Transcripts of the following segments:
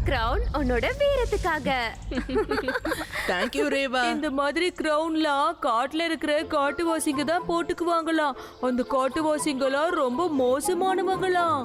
Crown உன்னோட வீரத்துக்காக. Thank you Rewa. இந்த மாதிரி கிரவுன்லாம் காட்டுல இருக்கிற காட்டுவாசிங்க தான் போட்டுக்குவாங்களாம். அந்த காட்டுவாசிங்கெல்லாம் ரொம்ப மோசமானவங்களாம்.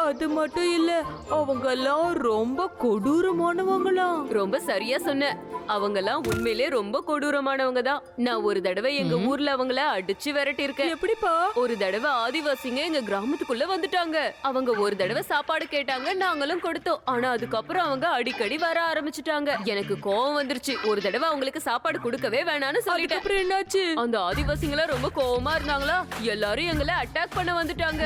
அது மட்டும் இல்ல, அவங்க எல்லாம் ரொம்ப கொடூரமானவங்களாம். ரொம்ப சரியா சொன்ன. அவங்கெல்லாம் உண்மையிலே ரொம்ப கொடூரமானவங்க தான். நான் ஒரு தடவை எங்க ஊர்ல அவங்கள அடிச்சு விரட்டி இருக்கேன். எப்படிப்பா? ஒரு தடவை ஆதிவாசிங்க எங்க கிராமத்துக்குள்ள வந்துட்டாங்க. அவங்க ஒரு தடவை சாப்பாடு கேட்டாங்க, நாங்களும் கொடுத்தோம். ஆனா அதுக்கப்புறம் அவங்க அடிக்கடி வர ஆரம்பிச்சுட்டாங்க. எனக்கு கோவம் வந்துருச்சு. ஒரு தடவை அவங்களுக்கு சாப்பாடு கொடுக்கவே வேணாம்னு சொல்லிட்டேன். அப்புறம் என்னாச்சு? அந்த ஆதிவாசிங்களா ரொம்ப கோவமா இருந்தாங்களா, எல்லாரும் எங்களை அட்டாக் பண்ண வந்துட்டாங்க.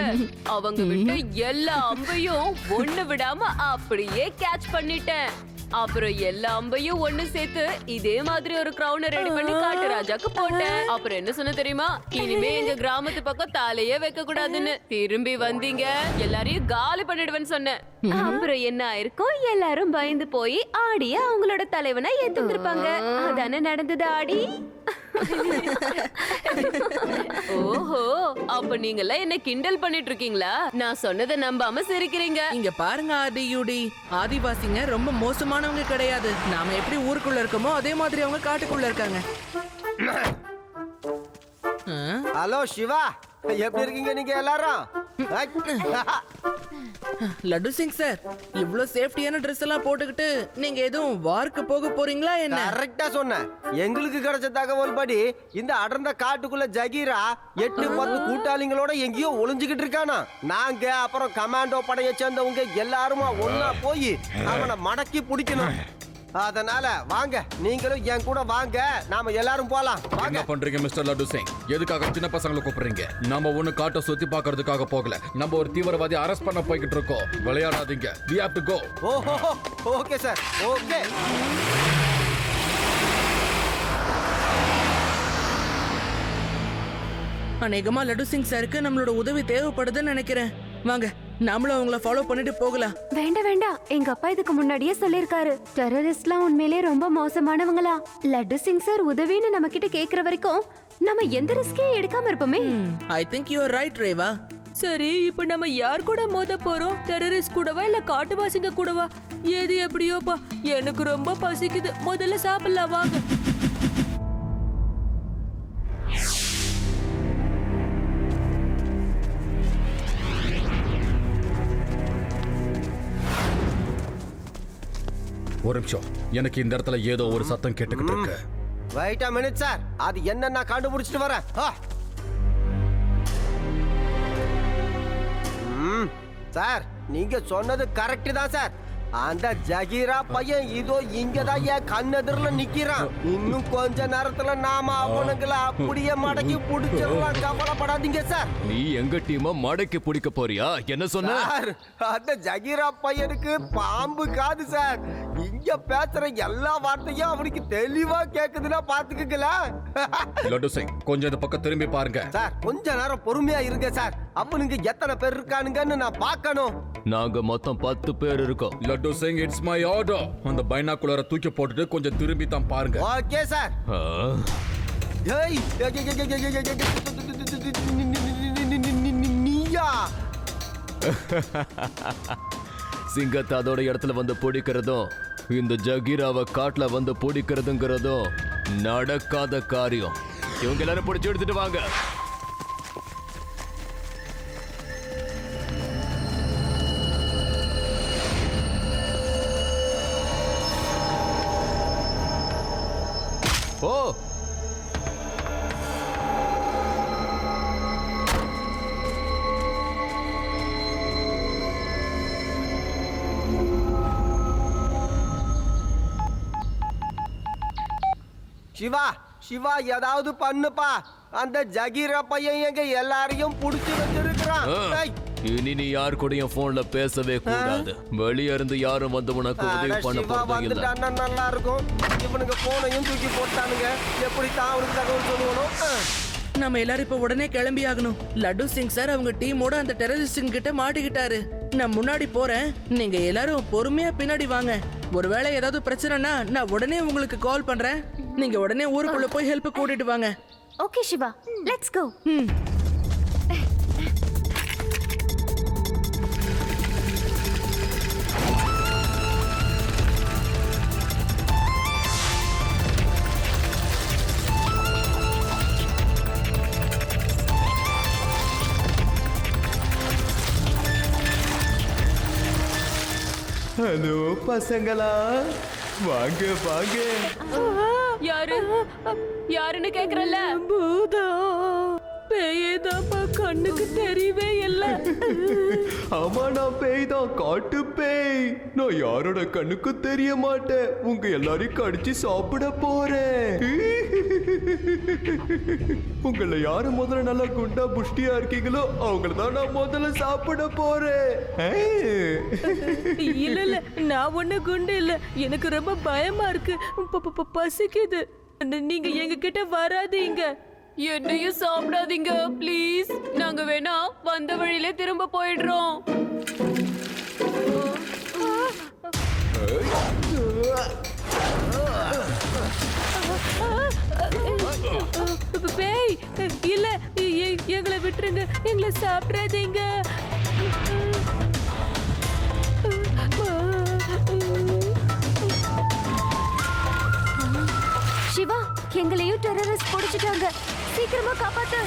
அவங்க விட்டு எல்லா அம்பையும் ஒண்ணு விடாம அப்படியே கேட்ச் பண்ணிட்டேன். அப்புறம் எல்லா அம்பையும் ஒண்ணு சேர்த்து இதே மாதிரி ஒரு கிரவுன் ரெடி பண்ணி காட்டு ராஜாக்கு போட்டேன். அப்புறம் என்ன சொன்ன தெரியுமா? இனிமே எங்க கிராமத்து பக்கம் தலையே வைக்க கூடாதுன்னு. திரும்பி வந்தீங்க எல்லாரையும் காலி பண்ணிடுவேன்னு சொன்னேன். அப்புறம் என்ன ஆயிருக்கும்? எல்லாரும் பயந்து போய் ஆடிய அவங்களோட தலைவனா ஏத்துந்திருப்பாங்க. அதானே நடந்தது ஆடி. ஓஹோ, அப்ப நீங்க எல்லாம் என்ன கிண்டல் பண்ணிட்டு இருக்கீங்களா? நான் சொன்னதை நம்பாம சிரிக்கிறீங்க. இங்க பாருங்க ஆதியுடி, ஆதிவாசிங்க ரொம்ப மோசமானவங்க கிடையாது. நாம எப்படி ஊருக்குள்ள இருக்கோமோ அதே மாதிரி அவங்க காட்டுக்குள்ள இருக்காங்க. ஹலோ சிவா, எப்படி இருக்கீங்க நீங்க எல்லாரும்? லட்டு சிங் சார், இவ்ளோ சேஃப்டியான ட்ரெஸ் எல்லாம் போட்டுக்கிட்டு நீங்க எதுவும் வார்க்கு போக போறீங்களா என்ன? கரெக்டா சொன்ன. எங்களுக்கு கிடைச்ச தகவல் படி இந்த அடர்ந்த காட்டுக்குள்ள ஜகீரா 8-10 கூட்டாளிங்களோட எங்கேயோ ஒளிஞ்சுக்கிட்டு இருக்கானா. நாங்க அப்புறம் கமாண்டோ படையை சேர்ந்தவங்க எல்லாருமா ஒன்னா போய் அவனை மடக்கி பிடிக்கணும். அதனால வாங்க, நீங்களும் என் கூட வாங்க, நாம எல்லாரும் போலாம். என்ன பண்றீங்க மிஸ்டர் லட்டு சிங்? எதுக்காக சின்ன பசங்களை கூப்பிடுறீங்க? நம்ம ஒண்ணு காட்ட சுத்தி பாக்குறதுக்காக போகல. நம்ம ஒரு தீவிரவாதி அரெஸ்ட் பண்ண போய்கிட்டு இருக்கோம். விளையாடாதீங்க. We have to go. ஓஹோ, ஓகே சார், ஓகே. அநேகமா லட்டு சிங் சாருக்கு நம்மளோட உதவி தேவைப்படுதுன்னு நினைக்கிறேன். வாங்க, நாமளும் அவங்கள ஃபாலோ பண்ணிட்டு போகலாம். வேண்டாம் வேண்டாம், எங்க அப்பா இதுக்கு முன்னாடியே சொல்லிருக்காரு, டெரரிஸ்ட்லாம் உண்மையிலே ரொம்ப மோசமானவங்களா. லட்டு சிங் சார் உதவின்னு நம்ம கிட்ட கேக்குற வரைக்கும் நம்ம எந்த ரிஸ்கையும் எடுக்காம இருப்போமே. I think you are right Reva. சரி, இப்ப நம்ம யார் கூட மோத போறோம்? டெரரிஸ்ட் கூடவா இல்ல காட்டுவாசிங்க கூடவா? எது எப்படியோப்பா, எனக்கு ரொம்ப பசிக்குது. முதல்ல சாப்பிடலாம் வாங்க. ஒரு நிமிஷம், எனக்கு இந்த இடத்துல ஏதோ ஒரு சத்தம் கேட்டுக்கிட்டு இருக்கு. வெயிட் a minute சார், அது என்ன நான் கண்டுபிடிச்சிட்டு வரேன். சார், நீங்க சொன்னது கரெக்ட் தான் சார். அந்த ஜகீரா பையன் இதோ இங்கதான் என் கண்ணெதிரில நிக்கிறான். இன்னும் கொஞ்ச நேரத்துல நாம அவனுங்களை அப்படியே மடக்கி புடிச்சிடலாம். கவலைப்படாதீங்க சார். நீ எங்க டீமை மடக்கி பிடிக்க போறியா? என்ன சொன்ன? சார், அந்த ஜகீரா பையனுக்கு பாம்பு காது சார். இங்க பேசுற எல்லா வார்த்தையும் அவனுக்கு தெளிவா கேக்குதுன்னா பாத்துக்கல. லட்டு சிங், கொஞ்சம் இந்த பக்கம் திரும்பி பாருங்க. சார், கொஞ்ச நேரம் பொறுமையா இருங்க சார். அவனுங்க எத்தனை பேர் இருக்கானுங்கன்னு நான் பார்க்கணும். நாங்க மொத்தம் 10 பேர் இருக்கோம். Laddu Singh, it's my order. அந்த பைனாகுலரை தூக்கி போட்டுட்டு கொஞ்சம் திரும்பி தான் பாருங்க. Okay sir. ஏய், நீயா? சிங்கத்தை அதோட இடத்துல வந்து பிடிக்கிறதும் இந்த ஜகீராவை காட்டுல வந்து பிடிக்கிறதுங்கிறதும் நடக்காத காரியம். இவங்க எல்லாரும் பிடிச்சி எடுத்துட்டு வாங்க. ஓ, சிவா, சிவா, ஏதாவது பண்ணுப்பா. அந்த ஜகீரா பையன் எங்க எல்லாரையும் புடிச்சு வச்சிருக்கான். இனி நீ யார் கூடயும் போன்ல பேசவே கூடாது. வெளிய இருந்து யாரும் வந்து உனக்கு உதவி பண்ண போறது இல்ல. நல்லா இருக்கும். இவனுங்க போனையும் தூக்கி போட்டானுங்க. எப்படி தான் அவனுக்கு தகவல் சொல்லுவனும்? நம்ம எல்லாரும் இப்ப உடனே கிளம்பி ஆகணும். லட்டு சிங் சார் அவங்க டீமோட அந்த டெரரிஸ்ட் கிட்ட மாட்டிக்கிட்டாரு. நான் முன்னாடி போறேன், நீங்க எல்லாரும் பொறுமையா பின்னாடி வாங்க. ஒருவேளை ஏதாவது பிரச்சனைனா நான் உடனே உங்களுக்கு கால் பண்றேன். நீங்க உடனே ஊருக்குள்ள போய் ஹெல்ப் கூட்டிட்டு வாங்க. Okay Siva, let's go. Hello பசங்களா, வாங்க வாங்க. யாரு யாருன்னு கேக்குறல்ல? பூதம் பேயதாப்பா, கண்ணுக்கு தெரியவே இல்ல. ஆமா, நான் பேய் தான், காட்டு பேய். நான் யாரோட கண்ணுக்கு தெரிய மாட்டேன். உங்க எல்லாரையும் கடிச்சு சாப்பிட போறேன். உங்களை யாரு முதல்ல நல்லா குண்டா புஷ்டியா இருக்கீங்களோ அவங்கள தான் நான் முதல்ல சாப்பிட போறேன். இல்ல இல்ல, நான் ஒண்ணு குண்டு இல்ல. எனக்கு ரொம்ப பயமா இருக்கு. பசிக்குது. நீங்க எங்க கிட்ட வராதீங்க. என்னையும் சாப்பிடாதீங்க ப்ளீஸ். நாங்க வேணா வந்த வழியிலே திரும்ப போயிடுறோம். பேய் இல்ல, எங்களை விட்டுருங்க. எங்களை சாப்பிடாதீங்க. சிவா, எங்களையும் டெரரிஸ்ட் பிடிச்சிட்டாங்க. சீக்கிரமா காப்பாத்து.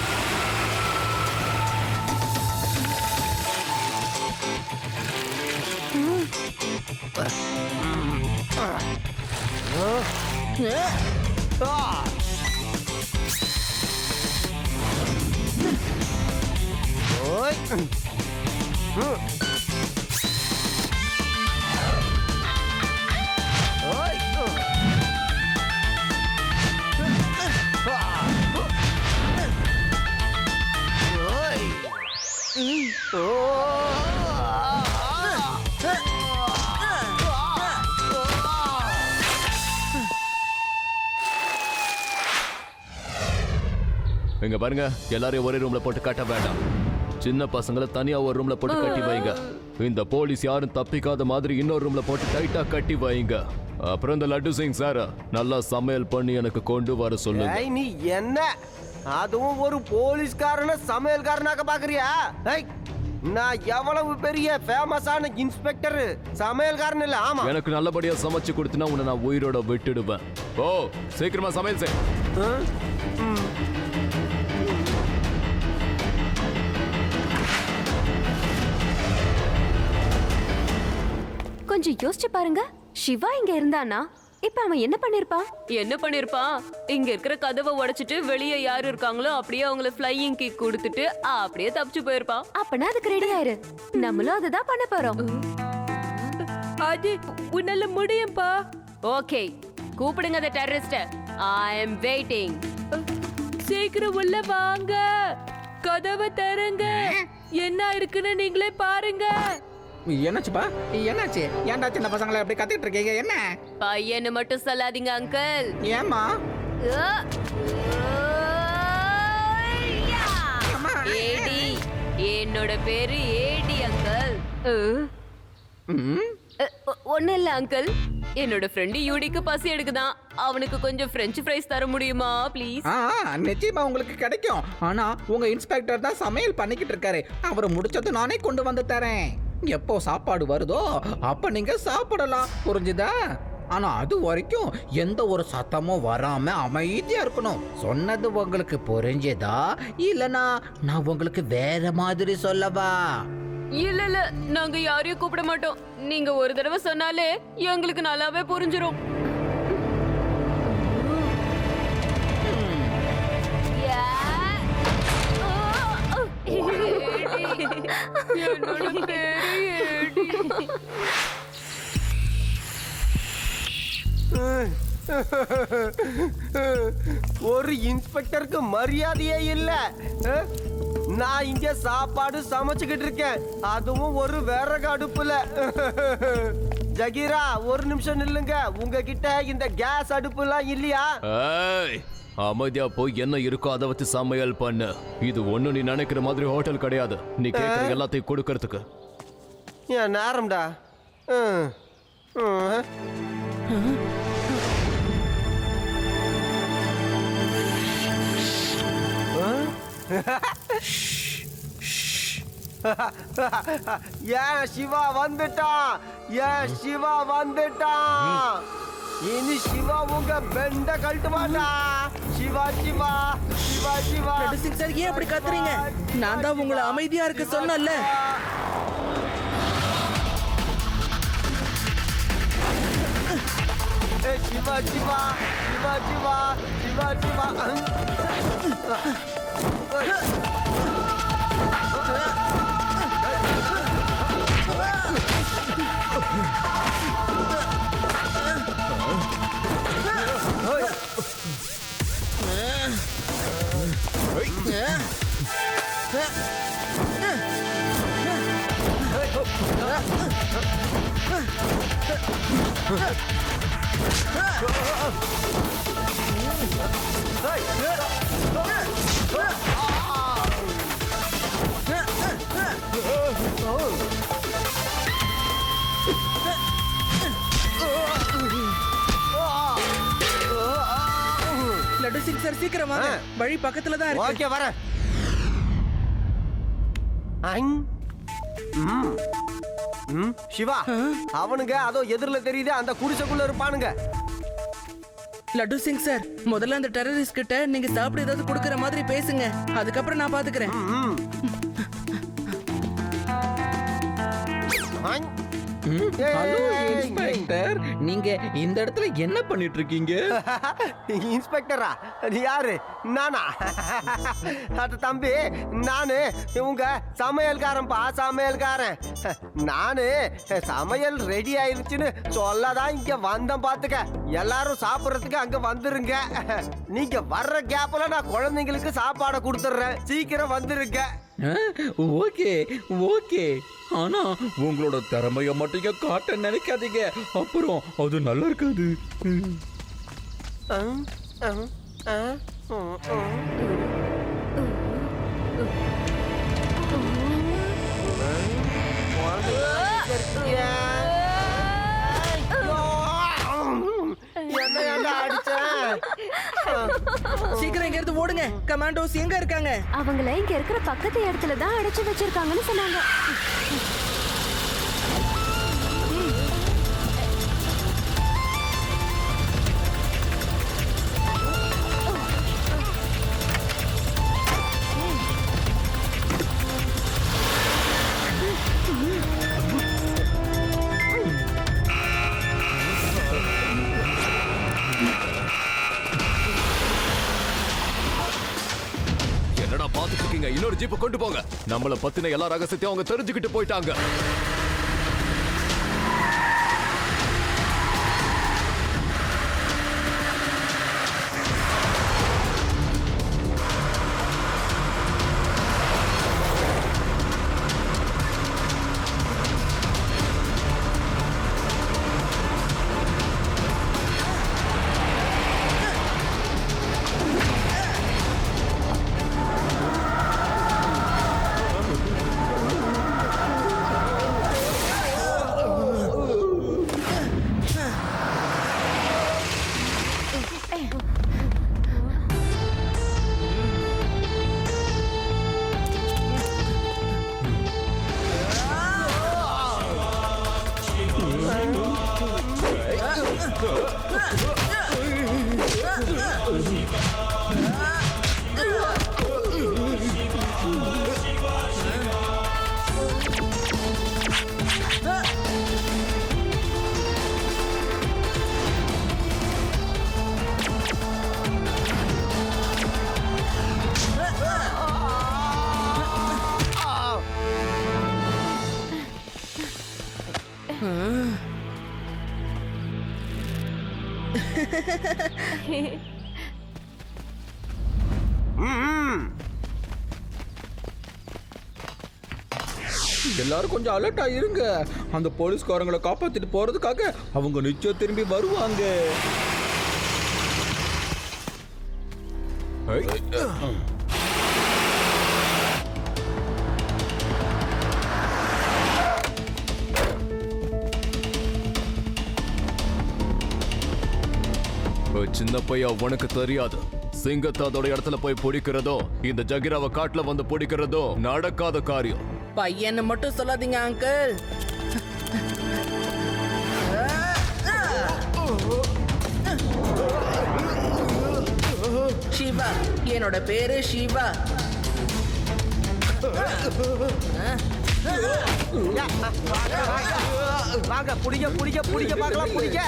இங்க பாருங்க, எல்லாரையும் ஒரே ரூம்ல போட்டு கட்ட வேண்டாம். சின்ன பசங்களை தனியா ஒரு ரூம்ல போட்டு கட்டி வைங்க. இந்த போலீஸ் யாரும் தப்பிக்காத மாதிரி இன்னொரு ரூம்ல போட்டு டைட்டா கட்டி வைங்க. அப்புறம் இந்த லட்டு சிங் சார் நல்லா சமையல் பண்ணி எனக்கு கொண்டு வர சொல்லுங்க. ஏய், நீ என்ன அதுவும் ஒரு போலீஸ்காரன சமையல்காரனாக்க பாக்குறியா? ஏய், நான் எவ்வளவு பெரிய ஃபேமஸான இன்ஸ்பெக்டர், சமையல்காரன் இல்ல. ஆமா, எனக்கு நல்லபடியா சமைச்சு கொடுத்தினா உன்னை நான் உயிரோட விட்டுடுவேன். ஓ, சீக்கிரமா சமையல் செய். கொஞ்சம் யோசிச்சு பாருங்க. சிவா இங்க இருந்தானா இப்ப அவன் என்ன பண்ணிருப்பான்? என்ன பண்ணிருப்பான்? இங்க இருக்கிற கதவை உடைச்சிட்டு வெளியே யாரு இருக்காங்களோ அப்படியே அவங்கள ஃப்ளையிங் கிக் கொடுத்துட்டு அப்படியே தப்பிச்சு போயிருப்பான். அப்பனா அதுக்கு ரெடி ஆயிரு. நம்மளும் அதுதான் பண்ண போறோம். அது உன்னால முடியும்பா. ஓகே, கூப்பிடுங்க அந்த டெரரிஸ்ட. ஐ அம் வெயிட்டிங். சீக்கிரம் உள்ள வாங்க. கதவை தரங்க. என்ன இருக்குன்னு நீங்களே பாருங்க. என்னாச்சுப்பா? என்னாச்சு? ஏன்டா சின்ன பசங்களை அப்படி கத்திட்டு இருக்கீங்க? என்ன பையன்னு மட்டும் சொல்லாதீங்க அங்கிள். ஏமா? ஏடி, என்னோட பேரு ஏடி அங்கிள். ஒண்ணு இல்ல அங்கிள், என்னோட ஃப்ரெண்டு யூடிக்கு பசி எடுக்குதான். அவனுக்கு கொஞ்சம் பிரெஞ்சு ஃப்ரைஸ் தர முடியுமா ப்ளீஸ்? நிச்சயமா உங்களுக்கு கிடைக்கும். ஆனா உங்க இன்ஸ்பெக்டர் தான் சமையல் பண்ணிக்கிட்டு இருக்காரு. அவரை முடிச்சது நானே கொண்டு வந்து தரேன். எப்போ சாப்பாடு வருதோ அப்ப நீங்க சாப்பிடலாம், புரிஞ்சுதா? ஆனா அது வரைக்கும் எந்த ஒரு சத்தமும் வராம அமைதியா இருக்கணும். சொன்னது உங்களுக்கு புரிஞ்சதா? இல்லனா நான் உங்களுக்கு வேற மாதிரி சொல்லவா? இல்ல இல்ல, நாங்க யாரையும் கூப்பிட மாட்டோம். நீங்க ஒரு தடவை சொன்னாலே எங்களுக்கு நல்லாவே புரிஞ்சிரும். என்னோட பேரு ஏடி. ஒரு இன்ஸ்பெக்டருக்கு மரியாதையே இல்ல. நான் இங்க சாப்பாடு சமைச்சுக்கிட்டு இருக்கேன், அதுவும் ஒரு விறகு அடுப்புல. ஜகீரா, ஒரு நிமிஷம் நில்லுங்க. உங்ககிட்ட இந்த கேஸ் அடுப்புலாம் இல்லையா? ஏய், அமைதியா போய் என்ன இருக்கோ அதை வச்சு சமையல் பண்ணு. இது ஒண்ணு நீ நினைக்கிற மாதிரி ஹோட்டல் கிடையாது. நீ கேட்கற எல்லாத்தையும் கொடுக்கறதுக்கு. என் நேரம்டா. ஏன் சிவா வந்துட்டான்? ஏன் சிவா வந்துட்டான்? இனி சிவா உங்க பெண்ட கழட்டுவாடா. சிவா சிவா சிவா சிவா. சார், ஏன் அப்படி கத்துறீங்க? நான் தான் உங்களை அமைதியா இருக்க சொன்னேன்ல. சிவா சிவா சிவா சிவா சிவா சிவா லட்டு சிங் சார் சீக்கிரம் வாங்க. வழி பக்கத்துல தான் இருக்கு. ஓகே வரேன். சிவா அவனுங்க அதோ எதிரில தெரியுது அந்த குடிசைக்குள்ள இருப்பானுங்க. லட்டு சிங் சார் முதல்ல அந்த டெரரிஸ்ட் கிட்ட நீங்க சாப்பிட ஏதாவது கொடுக்கற மாதிரி பேசுங்க. அதுக்கப்புறம் நான் பாத்துக்கிறேன். ஹலோ இன்ஸ்பெக்டர், நீங்க இந்த இடத்துல என்ன பண்ணிட்டு இருக்கீங்க? இன்ஸ்பெக்டரா? யாரு? நானா? அது தம்பி, நானு உங்க சமையல்காரன்பா, சமையல்காரன். நானு சமையல் ரெடி ஆயிருச்சுன்னு சொல்லதான் இங்க வந்தேன். பாத்துக்க, எல்லாரும் சாப்பிடறதுக்கு அங்க வந்துருங்க. நீங்க வர்ற கேப்ல நான் குழந்தைங்களுக்கு சாப்பாடை கொடுத்துட்றேன். சீக்கிரம் வந்துருங்க. ஓகே ஓகே, ஆனா உங்களோட திறமைய மட்டும் காட்ட நினைக்காதீங்க, அப்புறம் அது நல்லா இருக்காது. சீக்கிரம் இங்க இருந்து ஓடுங்க. கமாண்டோஸ் எங்க இருக்காங்க? அவங்கள இங்க இருக்கிற பக்கத்து இடத்துல தான் அடைச்சு வச்சிருக்காங்கன்னு சொன்னாங்க. என்னடா பாத்துட்டு இருக்கீங்க? இன்னொரு ஜீப்பை கொண்டு போங்க. நம்மள பத்தின எல்லா ரகசியத்தையும் அவங்க தெரிஞ்சுக்கிட்டு போயிட்டாங்க. எல்லாரும் கொஞ்சம் அலர்ட்டா இருங்க. அந்த போலீஸ்காரங்களை காப்பாத்திட்டு போறதுக்காக அவங்க நிச்சயம் திரும்பி வருவாங்க. சின்ன பையன், உனக்கு தெரியாது, சிங்கத்தை அதோட இடத்துல போய் பிடிக்கிறதோ இந்த ஜகிராவை காட்டுல வந்து பிடிக்கிறதோ நடக்காத காரியம். பையன்னு மட்டும் சொல்லாதீங்க அங்கிள். சிவா, என்னோட பேரு சிவா. வாங்க புடிங்க புடிங்க புடிங்க பார்க்கலாம் புடிங்க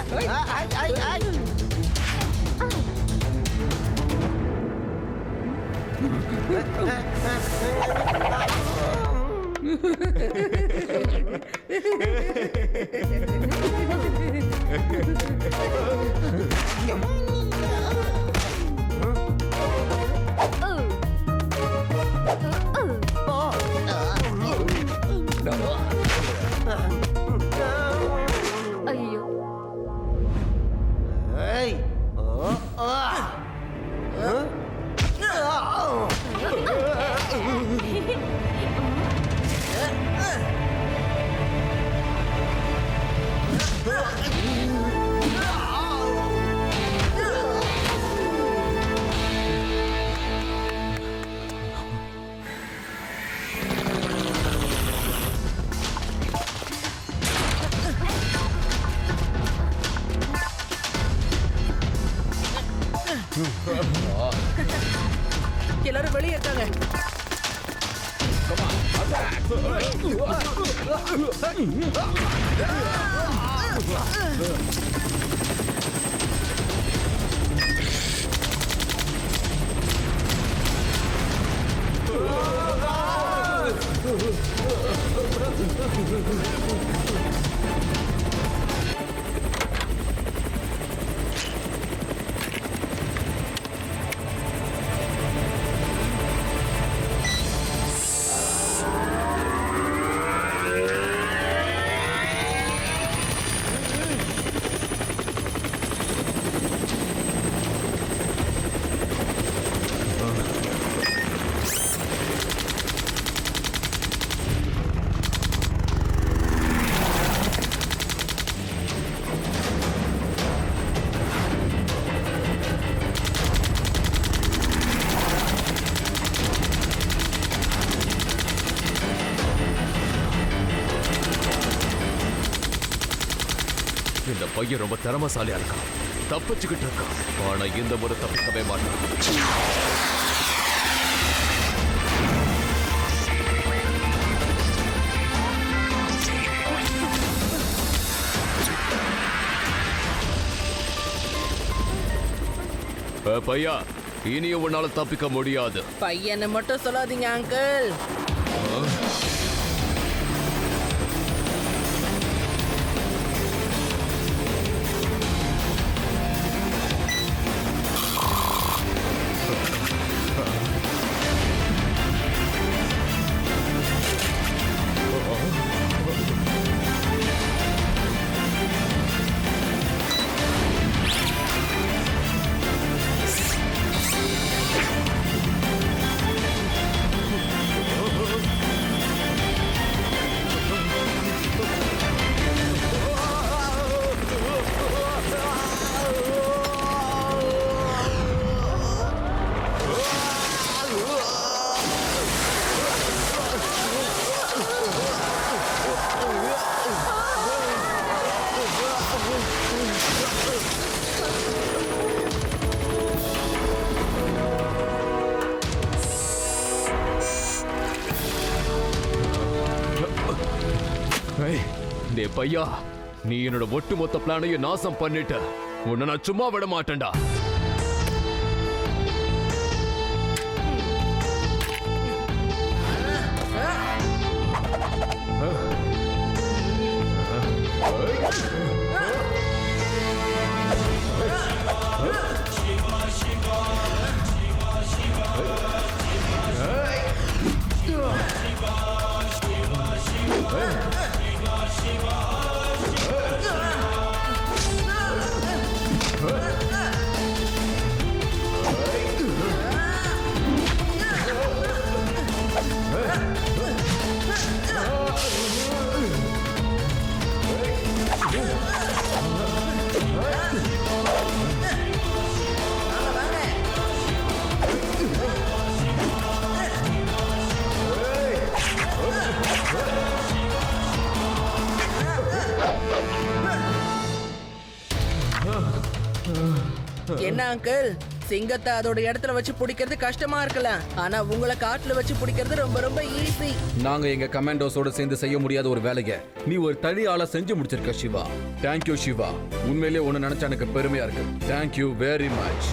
ஐயோ ஏய் எல்லாரும் வெளியே இருக்காங்க. இந்த பையன் ரொம்ப திறமசாலியா இருக்கான், தப்பிச்சுக்கிட்டு இருக்கான். ஆனா இந்த முறை தப்பிக்கவே மாட்டான். பையா, இனியும் உன்னால தப்பிக்க முடியாது. பையனை மட்டும் சொல்லாதீங்க அங்கிள். டே பையா, நீ என்னோட ஒட்டுமொத்த பிளானையும் நாசம் பண்ணிட்ட. உன்னை நான் சும்மா விட மாட்டேன்டா. என்ன அங்கிள், சிங்கத்தை அதோட இடத்துல வச்சு பிடிக்கிறது கஷ்டமா இருக்கலாம், ஆனா உங்களை காட்டுல வச்சு பிடிக்கிறது ரொம்ப ரொம்ப ஈஸி. நாங்க எங்க கமாண்டோஸோட சேர்ந்து செய்ய முடியாத ஒரு வேலையை நீ ஒரு தனி ஆளா செஞ்சு முடிச்சிருக்க சிவா. தேங்க்யூ சிவா, உண்மையிலேயே ஒன்னு நினைச்சா எனக்கு பெருமையா இருக்கு. Thank you very much.